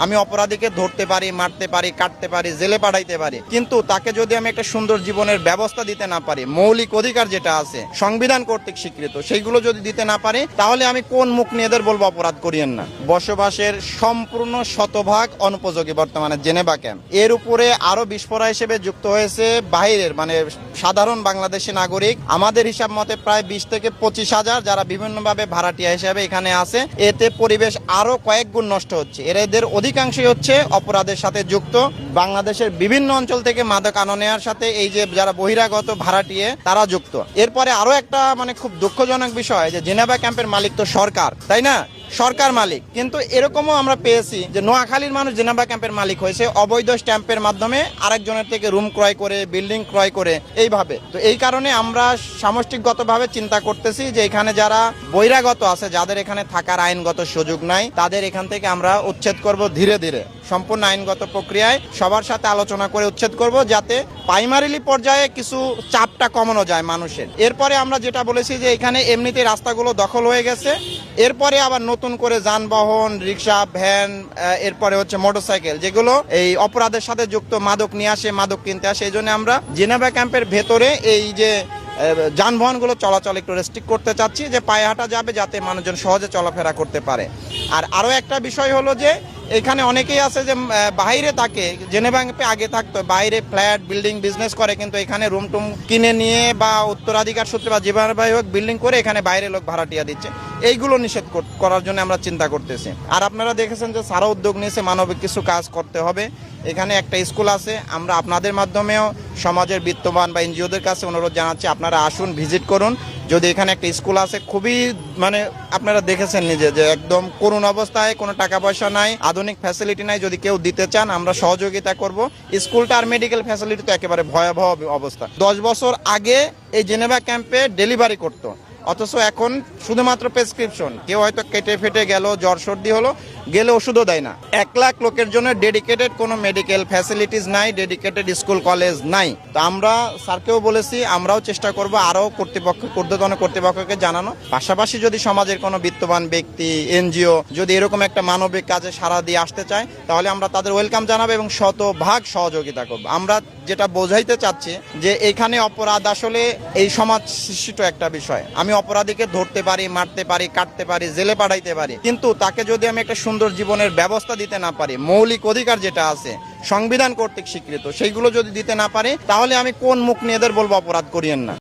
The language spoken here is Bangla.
আমি অপরাধীকে ধরতে পারি, মারতে পারি, কাটতে পারি, জেলে পাঠাইতে পারি, কিন্তু তাকে যদি আমি একটা সুন্দর জীবনের ব্যবস্থা দিতে না পারি, মৌলিক অধিকার যেটা আছে সংবিধান কর্তৃক স্বীকৃত সেইগুলো যদি দিতে না পারি, তাহলে আমি কোন মুখ নিয়ে এদের বলবো অপরাধ করিয়েন না। বসবাসের সম্পূর্ণ শতভাগ অনুপযোগী বর্তমানে জেনেভা ক্যাম্প। এর উপরে আরো বিস্ফোরা হিসেবে যুক্ত হয়েছে বাহিরের মানে সাধারণ বাংলাদেশি নাগরিক। আমাদের হিসাব মতে প্রায় 20 থেকে 25,000 যারা বিভিন্নভাবে ভাড়াটিয়া হিসেবে এখানে আছে। এতে পরিবেশ আরো কয়েক গুণ নষ্ট হচ্ছে। এদের অধিকাংশই হচ্ছে অপরাধের সাথে যুক্ত। বাংলাদেশের বিভিন্ন অঞ্চল থেকে মাদক আনা নেওয়ার সাথে এই যে যারা বহিরাগত ভাড়াটিয়ে তারা যুক্ত। এরপরে আরো একটা মানে খুব দুঃখজনক বিষয় যে জেনেভা ক্যাম্পের মালিক তো সরকার, তাই না? সরকার মালিক, কিন্তু এরকমও আমরা পেয়েছি যে নোয়াখালীর মানুষ জেনেভা ক্যাম্পের মালিক হয়েছে অবৈধ স্ট্যাম্পের মাধ্যমে আরেকজনের থেকে রুম ক্রয় করে, বিল্ডিং ক্রয় করে, এইভাবে। তো এই কারণে আমরা সামষ্টিকগতভাবে চিন্তা করতেছি যে এখানে যারা বহিরাগত আছে, যাদের এখানে থাকার আইনগত সুযোগ নাই, তাদের এখান থেকে আমরা উচ্ছেদ করব ধীরে ধীরে, সম্পূর্ণ আইনগত প্রক্রিয়ায় সবার সাথে আলোচনা করে উচ্ছেদ করব, যাতে প্রাইমারিলি পর্যায়ে কিছু চাপটা কমানো যায় মানুষের। এরপরে আমরা যেটা বলেছি যে এখানে এমনিতে রাস্তাগুলো দখল হয়ে গেছে, এরপরে আবার নতুন করে যানবাহন, রিক্সা, ভ্যান, এরপরে হচ্ছে মোটরসাইকেল, যেগুলো এই অপরাধের সাথে যুক্ত, মাদক নিয়ে আসে, মাদক কিনতে আসে। এই জন্য আমরা জেনেভা ক্যাম্পের ভেতরে এই যে যানবাহনগুলো চলাচল একটু রেস্ট্রিক্ট করতে চাচ্ছি, যে পায়ে হাঁটা যাবে, যাতে মানুষজন সহজে চলাফেরা করতে পারে। আর আরো একটা বিষয় হলো যে এখানে অনেকেই আছে যে বাইরে থাকে, জেনেভা ক্যাম্পে আগে থাকতো, বাইরে ফ্ল্যাট, বিল্ডিং, বিজনেস করে, কিন্তু এখানে রুম টুম কিনে নিয়ে বা উত্তরাধিকার সূত্রে বা জীবনবাহী হোক বিল্ডিং করে এখানে বাইরে লোক ভাড়াটিয়া দিচ্ছে। এইগুলো নিষেধ করার জন্য আমরা চিন্তা করতেছি। আর আপনারা দেখেছেন যে সারা উদ্যোগ নিয়েছে মানবিক কিছু কাজ করতে হবে। এখানে একটা স্কুল আছে, আমরা আপনাদের মাধ্যমেও সমাজের বিত্তবান বা এনজিওদের কাছে অনুরোধ জানাচ্ছি, আপনারা আসুন, ভিজিট করুন। যদি এখানে একটা স্কুল আছে, খুবই মানে আপনারা দেখেছেন নিজে যে একদম করুণ অবস্থায়, কোনো টাকা পয়সা নাই, আধুনিক ফ্যাসিলিটি নাই, যদি কেউ দিতে চান আমরা সহযোগিতা করব। স্কুলটা আর মেডিকেল ফ্যাসিলিটি তো একেবারে ভয়াবহ অবস্থা। 10 বছর আগে এই জেনেভা ক্যাম্পে ডেলিভারি করতো, অথচ এখন শুধুমাত্র প্রেসক্রিপশন। কেউ হয়তো কেটে ফেটে গেল, জ্বর সর্দি হলো, গেলে ওষুধও দেয় না। 1 লাখ লোকের জন্য ডেডিকেটেড কোনো মেডিকেল ফ্যাসিলিটিস নাই, ডেডিকেটেড স্কুল কলেজ নাই। তো আমরা স্যারকেও বলেছি, আমরাও চেষ্টা করব আরও ঊর্ধ্বতন কর্তৃপক্ষকে জানানো। পাশাপাশি যদি সমাজের কোনো বিত্তবান ব্যক্তি, এনজিও যদি এরকম একটা মানবিক কাজে সাড়া দিয়ে আসতে চায়, তাহলে আমরা তাদের ওয়েলকাম জানাবো এবং শতভাগ সহযোগিতা করব। আমরা যেটা বোঝাইতে চাচ্ছি যে এখানে অপরাধ আসলে এই সমাজ সৃষ্টিত একটা বিষয়। আমি অপরাধীকে ধরতে পারি, মারতে পারি, কাটতে পারি, জেলে পাঠাইতে পারি, কিন্তু তাকে যদি আমি একটা সুন্দর জীবনের ব্যবস্থা দিতে না পারি, মৌলিক অধিকার যেটা আছে সংবিধান কর্তৃক স্বীকৃত সেইগুলো যদি দিতে না পারি, তাহলে আমি কোন মুখ নিয়ে এদের বলবো অপরাধ করিয়েন না।